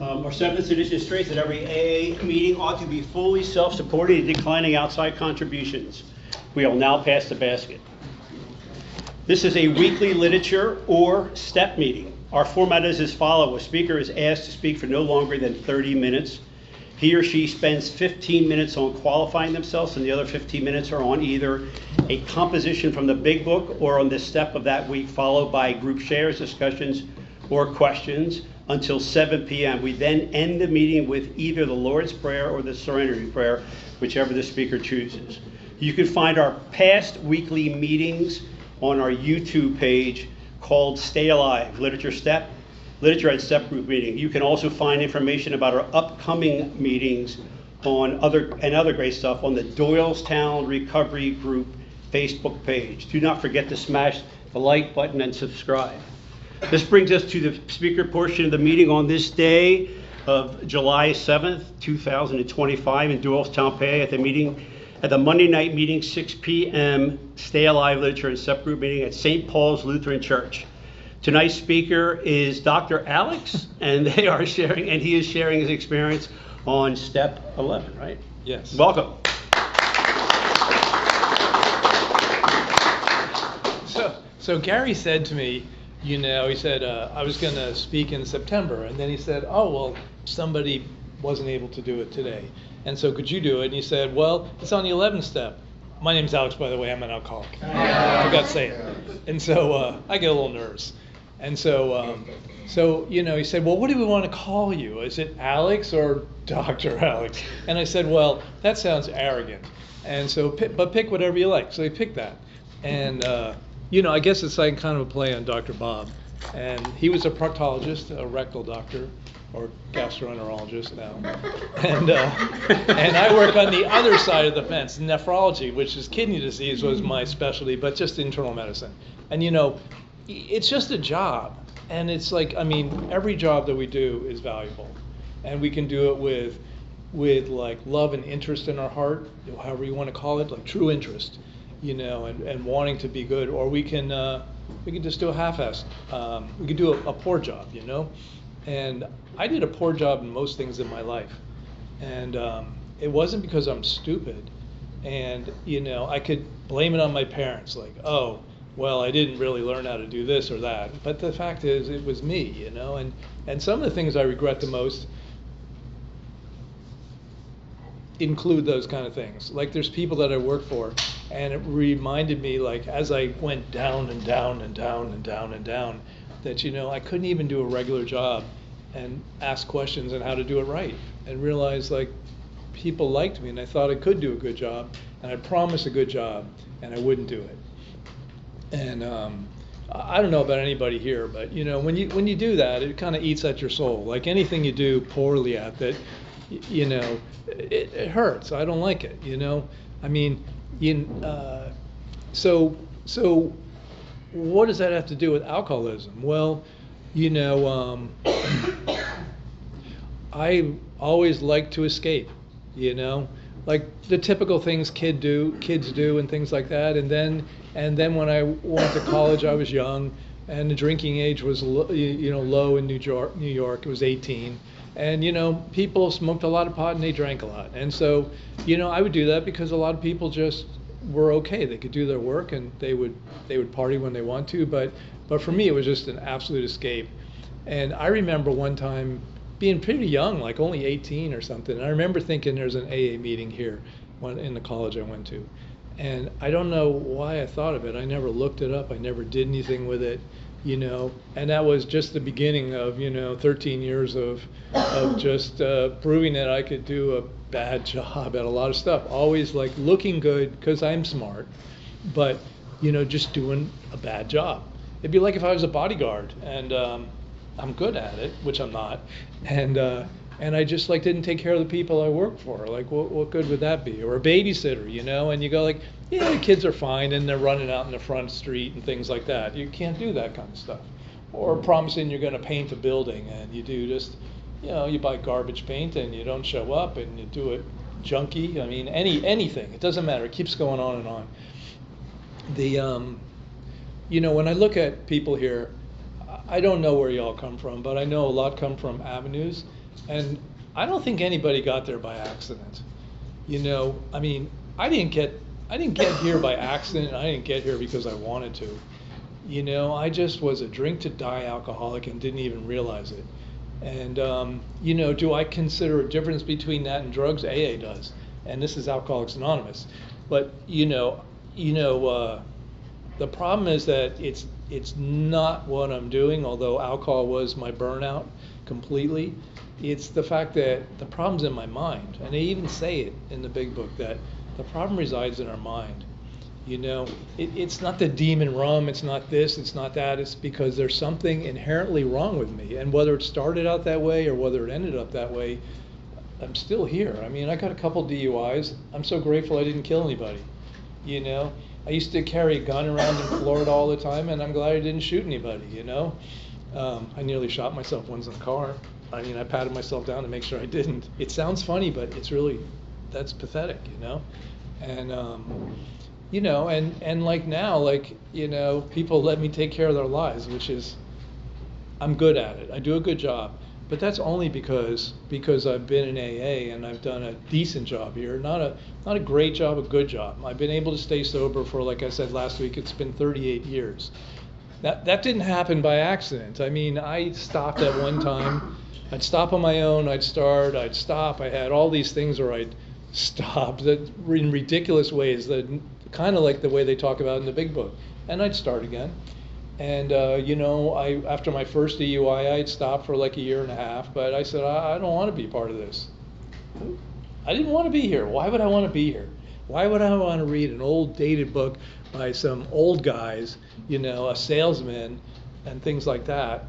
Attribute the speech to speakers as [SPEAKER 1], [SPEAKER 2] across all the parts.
[SPEAKER 1] Our seventh edition states that every AA meeting ought to be fully self-supporting and declining outside contributions. We will now pass the basket. This is a weekly literature or STEP meeting. Our format is as follows. A speaker is asked to speak for no longer than 30 minutes. He or she spends 15 minutes on qualifying themselves, and the other 15 minutes are on either a composition from the big book or on the STEP of that week, followed by group shares, discussions, or questions until 7 p.m. We then end the meeting with either the Lord's Prayer or the Serenity Prayer, whichever the speaker chooses. You can find our past weekly meetings on our YouTube page called Stay Alive, Literature and Step Group Meeting. You can also find information about our upcoming meetings on other great stuff on the Doylestown Recovery Group Facebook page. Do not forget to smash the like button and subscribe. This brings us to the speaker portion of the meeting on this day of July 7th, 2025 in Doylestown, PA at the Monday night meeting, 6 p.m. Stay Alive Literature and Step Group meeting at St. Paul's Lutheran Church. Tonight's speaker is Dr. Alex, and he is sharing his experience on Step 11, right?
[SPEAKER 2] Yes.
[SPEAKER 1] Welcome.
[SPEAKER 2] So Gary said to me, he said, I was going to speak in September, and then he said, oh, well, somebody wasn't able to do it today. And so could you do it? And he said, well, it's on the 11th step. My name's Alex, by the way. I'm an alcoholic. I got to say it. And so I get a little nervous. And so, he said, well, what do we want to call you? Is it Alex or Dr. Alex? And I said, well, that sounds arrogant. And so, but pick whatever you like. So he picked that. And, I guess it's like kind of a play on Dr. Bob. And he was a proctologist, a rectal doctor, or gastroenterologist now. And I work on the other side of the fence, nephrology, which is kidney disease was my specialty, but just internal medicine. And, it's just a job. And it's like, every job that we do is valuable. And we can do it with like love and interest in our heart, however you want to call it, like true interest, and wanting to be good. Or we can just do a half-assed, we can do a poor job, And I did a poor job in most things in my life. And it wasn't because I'm stupid. And, I could blame it on my parents, like, oh, well, I didn't really learn how to do this or that. But the fact is, it was me, And some of the things I regret the most include those kind of things. Like there's people that I work for, and it reminded me, like, as I went down and down and down and down and down, that, I couldn't even do a regular job and ask questions on how to do it right, and realize, like, people liked me, and I thought I could do a good job, and I promised a good job, and I wouldn't do it. And I don't know about anybody here, but when you do that, it kind of eats at your soul. Like anything you do poorly at, that it hurts. I don't like it. So what does that have to do with alcoholism? Well, I always like to escape. Like the typical things kids do and things like that. And then when I went to college, I was young, and the drinking age was low in New York. It was 18, and people smoked a lot of pot and they drank a lot. And so I would do that because a lot of people just were okay. They could do their work and they would party when they want to. But for me, it was just an absolute escape. And I remember one time being pretty young, like only 18 or something. And I remember thinking there's an AA meeting here in the college I went to. And I don't know why I thought of it. I never looked it up. I never did anything with it, And that was just the beginning of, 13 years of just proving that I could do a bad job at a lot of stuff. Always like looking good because I'm smart, but, just doing a bad job. It'd be like if I was a bodyguard and I'm good at it, which I'm not, and I just like didn't take care of the people I work for. Like, what good would that be? Or a babysitter, and you go like, yeah, the kids are fine and they're running out in the front street and things like that. You can't do that kind of stuff. Or promising you're going to paint a building and you do just, you buy garbage paint and you don't show up and you do it junky. Anything. It doesn't matter. It keeps going on and on. When I look at people here, I don't know where y'all come from, but I know a lot come from avenues. And I don't think anybody got there by accident. I mean, I didn't get here by accident. I didn't get here because I wanted to. I just was a drink to die alcoholic and didn't even realize it. And do I consider a difference between that and drugs? AA does, and this is Alcoholics Anonymous. But the problem is that it's not what I'm doing. Although alcohol was my burnout completely, it's the fact that the problem's in my mind, and they even say it in the big book that the problem resides in our mind. It's not the demon rum, it's not this, it's not that, it's because there's something inherently wrong with me. And whether it started out that way or whether it ended up that way, I'm still here. I mean, I got a couple DUIs. I'm so grateful I didn't kill anybody. I used to carry a gun around in Florida all the time, and I'm glad I didn't shoot anybody, I nearly shot myself once in a car. I mean, I patted myself down to make sure I didn't. It sounds funny, but it's really, that's pathetic, And, and like now, people let me take care of their lives, which is, I'm good at it. I do a good job. But that's only because I've been in AA and I've done a decent job here. Not a great job, a good job. I've been able to stay sober for, like I said last week, it's been 38 years. That didn't happen by accident. I mean, I stopped at one time. I'd stop on my own, I'd start, I'd stop. I had all these things where I'd stop that in ridiculous ways, that kind of like the way they talk about in the big book. And I'd start again. And, after my first DUI, I'd stopped for like a year and a half, but I said, I don't want to be part of this. I didn't want to be here. Why would I want to be here? Why would I want to read an old dated book by some old guys, a salesman and things like that,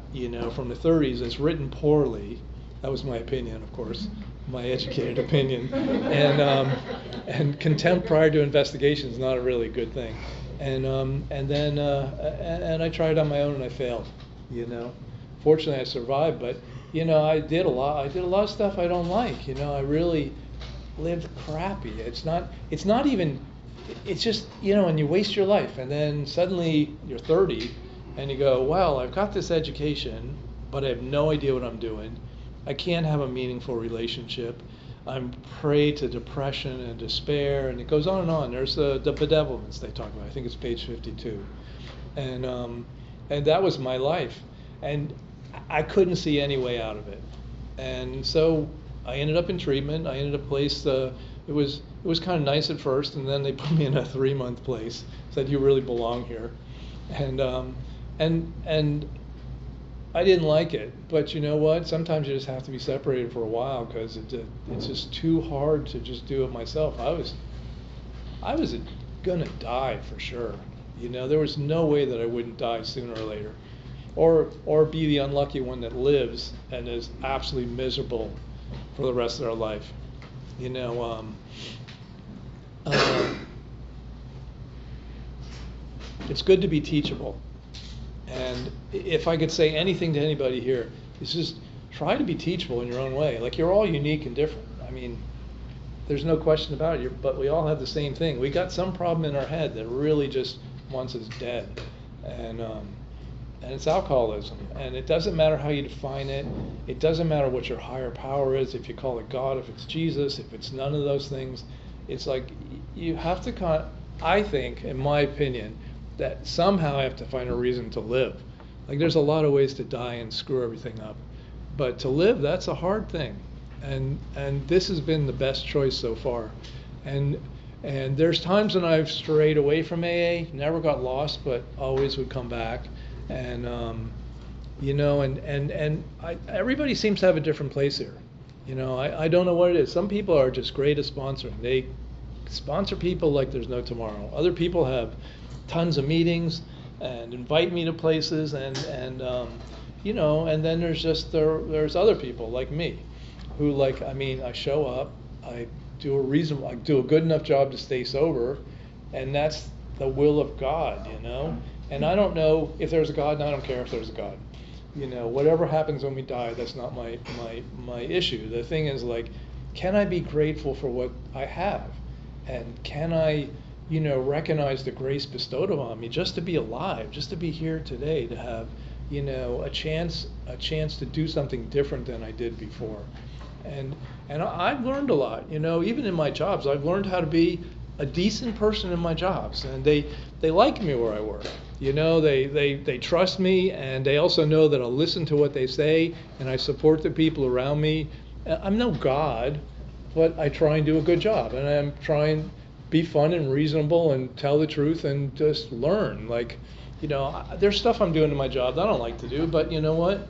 [SPEAKER 2] from the 30s that's written poorly? That was my opinion, of course, my educated opinion. And contempt prior to investigation is not a really good thing. And then I tried on my own and I failed. Fortunately I survived, but I did a lot of stuff I don't like. I really lived crappy. It's not even. It's just and you waste your life, and then suddenly you're 30, and you go, well, I've got this education, but I have no idea what I'm doing. I can't have a meaningful relationship. I'm prey to depression and despair, and it goes on and on. There's the bedevilments they talk about. I think it's page 52, and that was my life, and I couldn't see any way out of it, and so I ended up in treatment. I ended up place. It was kind of nice at first, and then they put me in a 3-month place. Said you really belong here, and I didn't like it, but you know what? Sometimes you just have to be separated for a while because it's just too hard to just do it myself. I was gonna die for sure. There was no way that I wouldn't die sooner or later, or be the unlucky one that lives and is absolutely miserable for the rest of their life. It's good to be teachable. And if I could say anything to anybody here, it's just try to be teachable in your own way. Like, you're all unique and different. I mean, there's no question about it, but we all have the same thing. We got some problem in our head that really just wants us dead. And it's alcoholism. And it doesn't matter how you define it. It doesn't matter what your higher power is, if you call it God, if it's Jesus, if it's none of those things. It's like you have to I think, in my opinion, that somehow I have to find a reason to live. Like, there's a lot of ways to die and screw everything up, but to live, that's a hard thing. And this has been the best choice so far. And there's times when I've strayed away from AA, never got lost, but always would come back. And everybody seems to have a different place here. I don't know what it is. Some people are just great at sponsoring. They sponsor people like there's no tomorrow. Other people have tons of meetings and invite me to places, and then there's other people like me who, I show up, I do a good enough job to stay sober, and that's the will of God, and I don't know if there's a God, and I don't care if there's a God. Whatever happens when we die, that's not my issue. The thing is, can I be grateful for what I have, and can I recognize the grace bestowed upon me just to be alive, just to be here today, to have, a chance to do something different than I did before. And I've learned a lot, even in my jobs. I've learned how to be a decent person in my jobs, and they like me where I work. They trust me, and they also know that I'll listen to what they say, and I support the people around me. I'm no God, but I try and do a good job, and I'm trying to be fun and reasonable and tell the truth and just learn. There's stuff I'm doing in my job that I don't like to do, but you know what?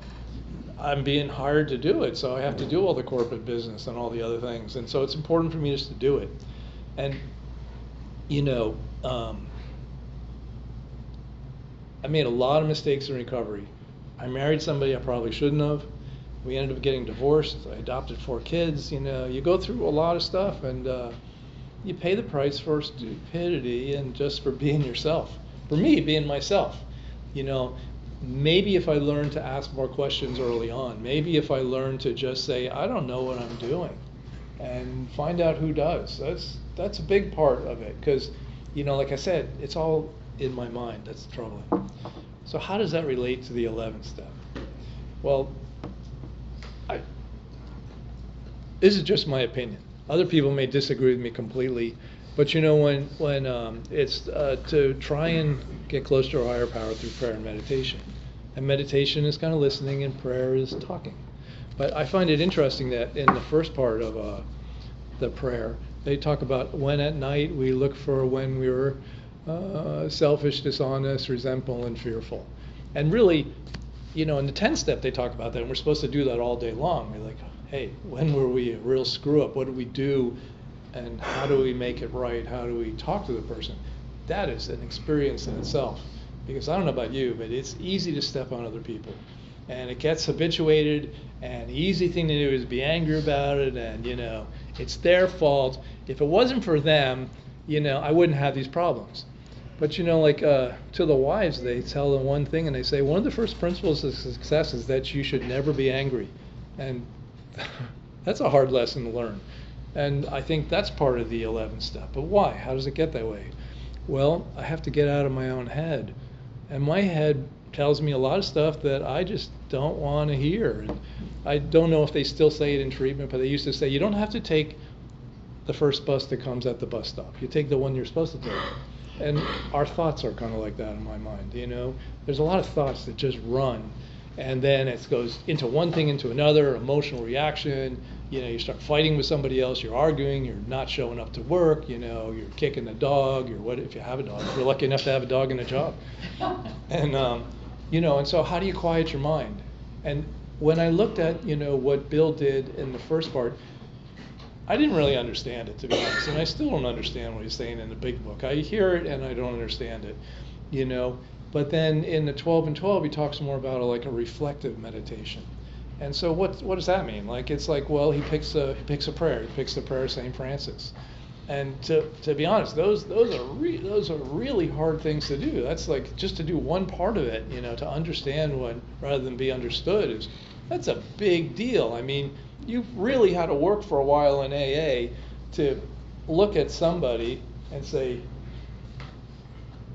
[SPEAKER 2] I'm being hired to do it, so I have to do all the corporate business and all the other things, and so it's important for me just to do it. And I made a lot of mistakes in recovery. I married somebody I probably shouldn't have. We ended up getting divorced. I adopted 4 kids. You go through a lot of stuff, and you pay the price for stupidity and just for being yourself. For me, being myself. Maybe if I learned to ask more questions early on, maybe if I learned to just say, I don't know what I'm doing, and find out who does. That's a big part of it, because, like I said, it's all in my mind. That's the trouble. So how does that relate to the 11th step? Well, this is just my opinion. Other people may disagree with me completely, but when it's to try and get close to a higher power through prayer and meditation. And meditation is kind of listening, and prayer is talking. But I find it interesting that in the first part of the prayer, they talk about when at night we look for when we were selfish, dishonest, resentful, and fearful. And really, in the 10th step, they talk about that, and we're supposed to do that all day long. We're like, hey, when were we a real screw up? What did we do? And how do we make it right? How do we talk to the person? That is an experience in itself. Because I don't know about you, but it's easy to step on other people. And it gets habituated, and the easy thing to do is be angry about it, and, it's their fault. If it wasn't for them, I wouldn't have these problems. But, to the wives, they tell them one thing, and they say, one of the first principles of success is that you should never be angry. And that's a hard lesson to learn. And I think that's part of the 11th step. But why? How does it get that way? Well, I have to get out of my own head. And my head tells me a lot of stuff that I just don't want to hear. And I don't know if they still say it in treatment, but they used to say, you don't have to take the first bus that comes at the bus stop. You take the one you're supposed to take. And our thoughts are kind of like that in my mind. There's a lot of thoughts that just run. And then it goes into one thing, into another, emotional reaction. You start fighting with somebody else, you're arguing, you're not showing up to work, you're kicking the dog, if you have a dog, if you're lucky enough to have a dog and a job. And, and so how do you quiet your mind? And when I looked at, what Bill did in the first part, I didn't really understand it, to be honest, and I still don't understand what he's saying in the big book. I hear it and I don't understand it, But then in the 12 and 12, he talks more about a reflective meditation. And so what does that mean? It's like, well, he picks a prayer. He picks the prayer of St. Francis. And to be honest, those are really hard things to do. That's like just to do one part of it, to understand what rather than be understood that's a big deal. I mean, you've really had to work for a while in AA to look at somebody and say,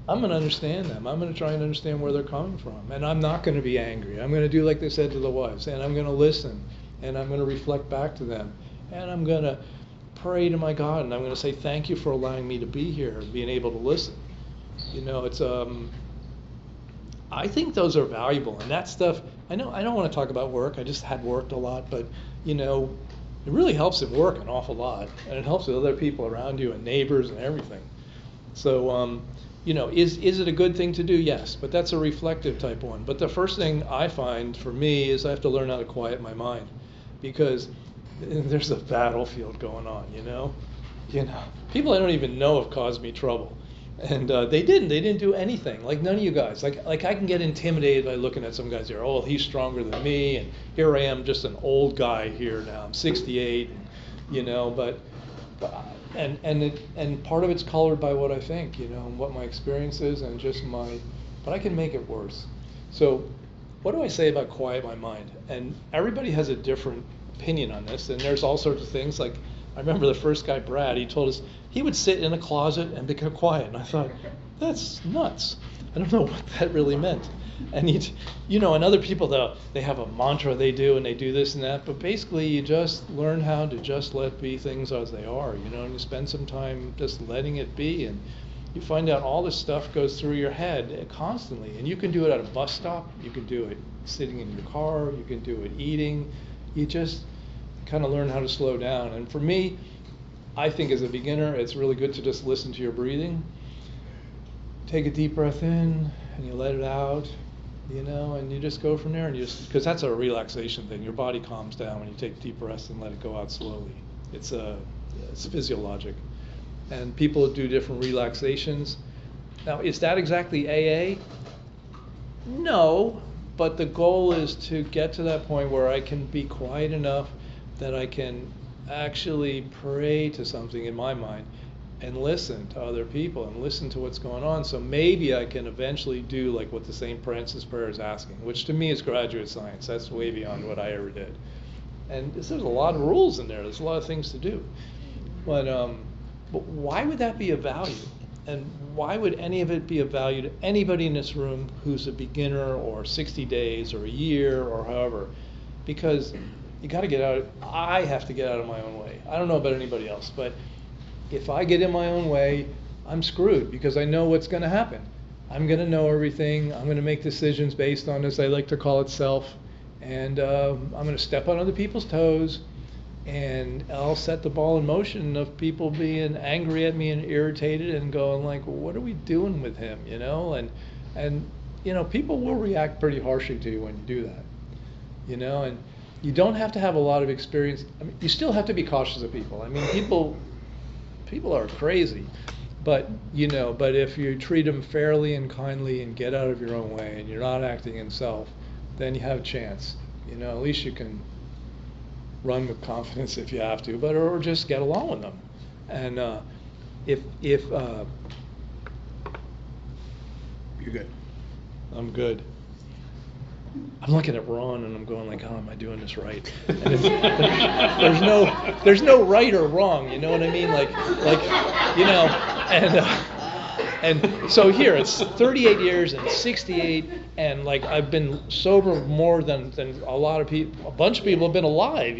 [SPEAKER 2] I'm going to understand them. I'm going to try and understand where they're coming from. And I'm not going to be angry. I'm going to do like they said to the wives. And I'm going to listen. And I'm going to reflect back to them. And I'm going to pray to my God. And I'm going to say, thank you for allowing me to be here and being able to listen. It's I think those are valuable. And that stuff, I don't want to talk about work. I just had worked a lot. But, it really helps at work an awful lot. And it helps with other people around you and neighbors and everything. So, is it a good thing to do? Yes, but that's a reflective type one. But the first thing I find for me is I have to learn how to quiet my mind, because there's a battlefield going on, People I don't even know have caused me trouble. And they didn't do anything, like none of you guys. Like I can get intimidated by looking at some guys here. Oh, he's stronger than me, and here I am, just an old guy here now. I'm 68, and part of it's colored by what I think, and what my experience is, and but I can make it worse. So what do I say about quiet my mind? And everybody has a different opinion on this, and there's all sorts of things. Like, I remember the first guy, Brad, he told us he would sit in a closet and become quiet, and I thought, that's nuts. I don't know what that really meant. And and other people, though, they have a mantra they do, and they do this and that, but basically you just learn how to just let be things as they are, and you spend some time just letting it be, and you find out all this stuff goes through your head constantly. And you can do it at a bus stop, you can do it sitting in your car, you can do it eating. You just kind of learn how to slow down. And for me, I think as a beginner, it's really good to just listen to your breathing. Take a deep breath in, and you let it out, and you just go from there. And because that's a relaxation thing. Your body calms down when you take deep breaths and let it go out slowly. It's physiologic. And people do different relaxations. Now, is that exactly AA? No, but the goal is to get to that point where I can be quiet enough that I can actually pray to something in my mind and listen to other people and listen to what's going on. So maybe I can eventually do like what the St. Francis prayer is asking, which to me is graduate science. That's way beyond what I ever did. And there's a lot of rules in there. There's a lot of things to do. But why would that be of value? And why would any of it be of value to anybody in this room who's a beginner or 60 days or a year or however? Because you got to get out. I have to get out of my own way. I don't know about anybody else, but if I get in my own way, I'm screwed because I know what's going to happen. I'm going to know everything. I'm going to make decisions based on, as I like to call it, self. And I'm going to step on other people's toes. And I'll set the ball in motion of people being angry at me and irritated and going like, well, what are we doing with him, And people will react pretty harshly to you when you do that, And you don't have to have a lot of experience. I mean, you still have to be cautious of people. I mean, people are crazy, but if you treat them fairly and kindly and get out of your own way and you're not acting in self, then you have a chance. At least you can run with confidence if you have to, or just get along with them. And if you're good, I'm good. I'm looking at Ron and I'm going like, oh, am I doing this right? And there's no right or wrong, you know what I mean? And so here it's 38 years and 68, and like I've been sober more than a lot of people. A bunch of people have been alive,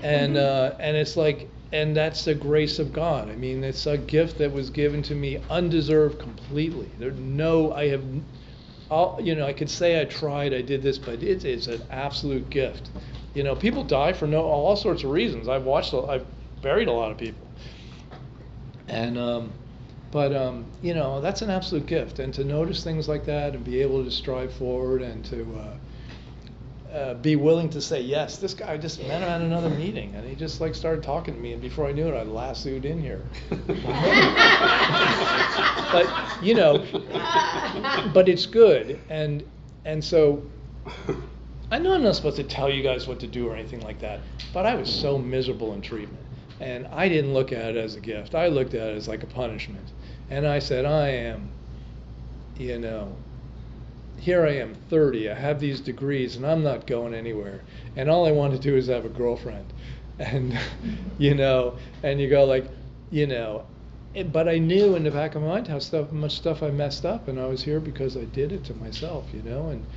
[SPEAKER 2] and it's like, and that's the grace of God. I mean, it's a gift that was given to me undeserved completely. I could say I tried, I did this, but it's an absolute gift. People die for all sorts of reasons. I've buried a lot of people, and that's an absolute gift. And to notice things like that and be able to strive forward and to be willing to say yes. This guy just met him at another meeting, and he just started talking to me, and before I knew it, I lassoed in here. But it's good, and so I know I'm not supposed to tell you guys what to do or anything like that, but I was so miserable in treatment, and I didn't look at it as a gift. I looked at it as like a punishment, and I said, I am, here I am, 30, I have these degrees, and I'm not going anywhere, and all I want to do is have a girlfriend, and and you go like, but I knew in the back of my mind how much stuff I messed up, and I was here because I did it to myself, and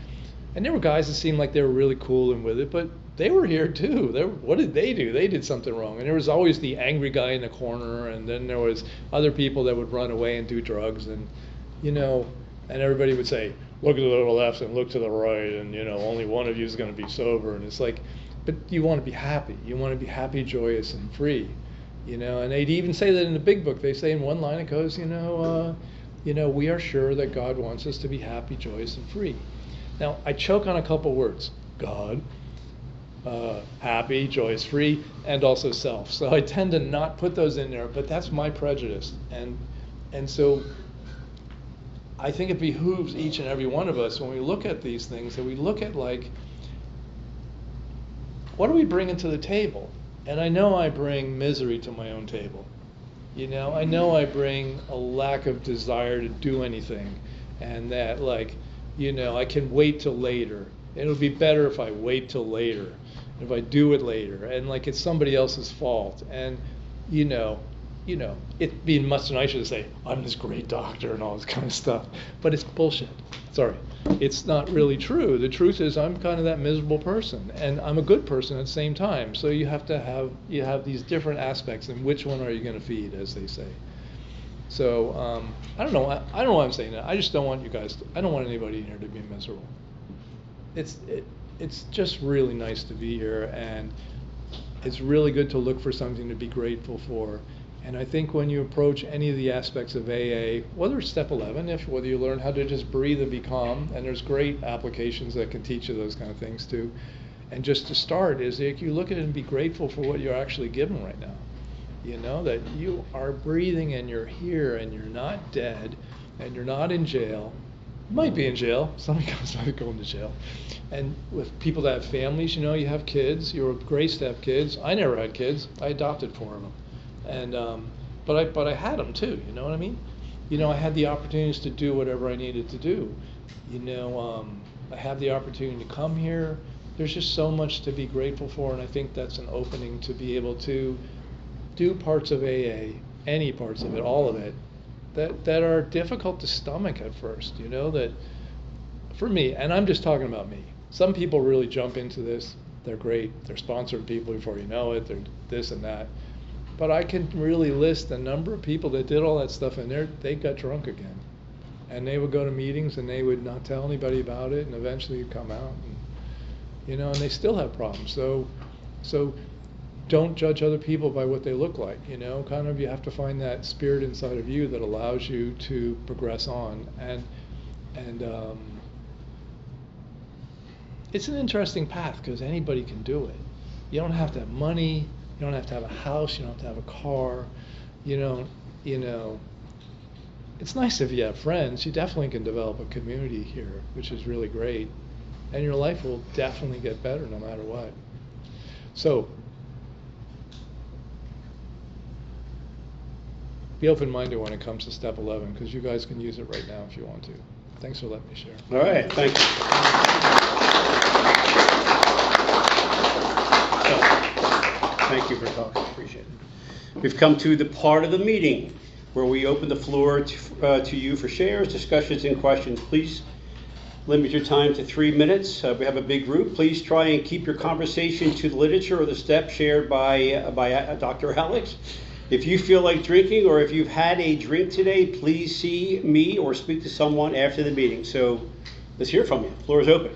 [SPEAKER 2] there were guys that seemed like they were really cool and with it, but they were here too. What did they do? They did something wrong, and there was always the angry guy in the corner, and then there was other people that would run away and do drugs, and and everybody would say, look to the left and look to the right, and only one of you is going to be sober, and it's like, but you want to be happy. You want to be happy, joyous, and free. And they'd even say that in the big book. They say in one line, it goes, we are sure that God wants us to be happy, joyous, and free. Now, I choke on a couple words. God, happy, joyous, free, and also self. So I tend to not put those in there, but that's my prejudice. And so I think it behooves each and every one of us when we look at these things that we look at like, what are we bringing to the table? And I know I bring misery to my own table. I know I bring a lack of desire to do anything, and that I can wait till later. It'll be better if I wait till later, if I do it later, and it's somebody else's fault. And you know, it'd be much nicer to say, I'm this great doctor and all this kind of stuff, but it's bullshit. Sorry. It's not really true. The truth is I'm kind of that miserable person, and I'm a good person at the same time. So you have these different aspects, and which one are you going to feed, as they say. So I don't know why I'm saying that. I just don't want you guys I don't want anybody in here to be miserable. It's just really nice to be here, and it's really good to look for something to be grateful for. And I think when you approach any of the aspects of AA, whether it's step 11, whether you learn how to just breathe and be calm, and there's great applications that can teach you those kind of things too. And just to start is like you look at it and be grateful for what you're actually given right now. You know, that you are breathing and you're here and you're not dead and you're not in jail. You might be in jail. Some guys might go into jail. And with people that have families, you know, you have kids. You're great to have kids. I never had kids. I adopted 4 of them. And but I had them too, you know what I mean? You know, I had the opportunities to do whatever I needed to do. You know, I have the opportunity to come here. There's just so much to be grateful for, and I think that's an opening to be able to do parts of AA, any parts of it, all of it, that are difficult to stomach at first, you know, that for me, and I'm just talking about me. Some people really jump into this. They're great. They're sponsoring people before you know it. They're this and that. But I can really list the number of people that did all that stuff, and they got drunk again. And they would go to meetings, and they would not tell anybody about it, and eventually you'd come out, and, you know, and they still have problems. So don't judge other people by what they look like, you know, kind of you have to find that spirit inside of you that allows you to progress on. And it's an interesting path because anybody can do it. You don't have to have money. You don't have to have a house. You don't have to have a car. You know, it's nice if you have friends. You definitely can develop a community here, which is really great. And your life will definitely get better no matter what. So, be open-minded when it comes to step 11, because you guys can use it right now if you want to. Thanks for letting me share.
[SPEAKER 1] All right, thank you. Thank you for talking, appreciate it. We've come to the part of the meeting where we open the floor to you for shares, discussions, and questions. Please limit your time to 3 minutes. We have a big group. Please try and keep your conversation to the literature or the steps shared by Dr. Alex. If you feel like drinking or if you've had a drink today, please see me or speak to someone after the meeting. So let's hear from you. The floor is open.